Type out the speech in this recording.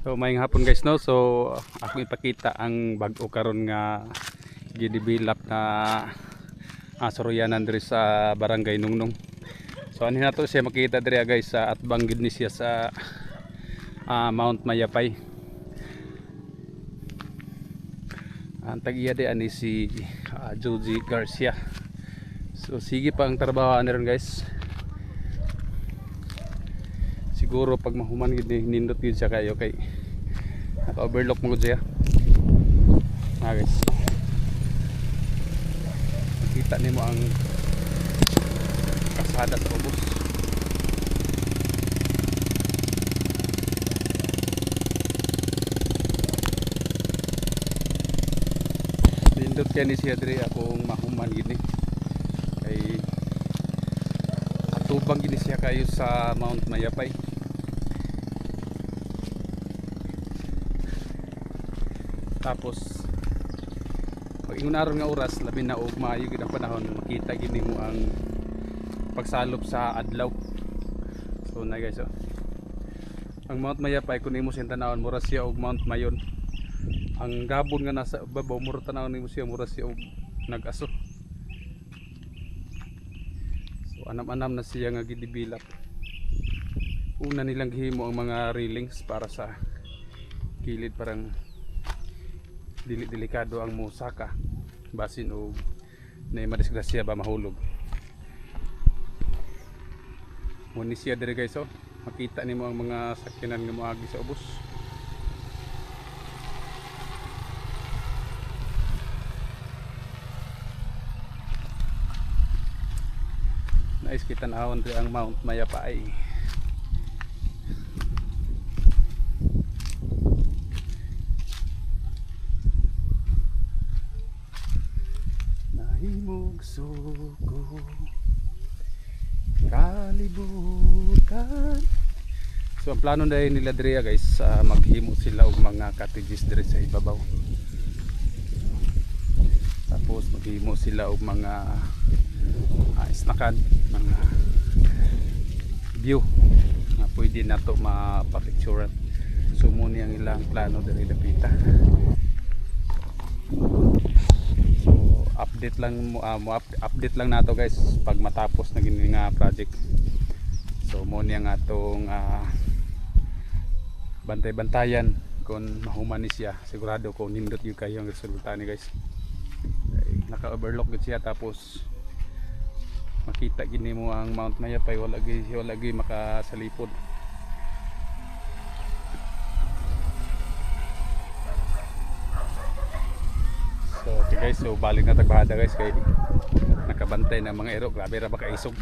So mayong hapon guys no. So ako ipakita ang bag-o karon nga gidevelop na soroyanan diri sa Barangay Nungnong. So ani nato siya makita diri guys sa atbang gid ni siya sa Mount Mayapay. Ang tag-iya di ani si Joji Garcia. So sige pa ang trabaho niron guys. Siguro pag mahuman gid nindot gid siya kayo kay naka-overlock mo gud siya. Guys. Makita nimo ang kasada sa ubos. Nindot kay ni siya diri akong mahuman gid ni. Kay atubang gid siya kayo sa Mount Mayapay. Tapos pag ingon aron nga oras labi na og maayo gid ang panahon makita gid nimo ang pagsalop sa adlaw. So na guys ang Mount Mayapay kun imo siyang tanawon mura siya og Mount Mayon. Ang gabon nga nasa babaw mura tanawon nimo siya mura siya og nag-aso. So anam-anam na siya nga gidevelop. Una nilang gihimo ang mga railings para sa kilid parang delikado ang musaka basin o na madisgrasya ba mahulog. Muni siya diri guys makita nimo ang mga sakyanan nga moagi sa ubos. Nais kita naawon diri ang Mount Mayapay. Nahimog suko kalibutan. So ang plano dahil nila diri guys maghimo sila og mga cottages diri sa ibabaw. Tapos maghimo sila og mga isnakan, mga view na pwede nato mapapicturean. So muna ang ilang plano diri dapita. Update lang update lang nato guys pag matapos na gini nga project. So mo niya nga atong bantay-bantayan kung mahuman ni siya. Sigurado ko nindot yung kayo ang resulta ni guys. Naka-overlock gud siya tapos makita gini mo ang Mount Mayapay wala gi makasalipod. So okay guys, so balik na tagbahada guys kay nakabantay ng mga ero, grabe ra ba kaisog.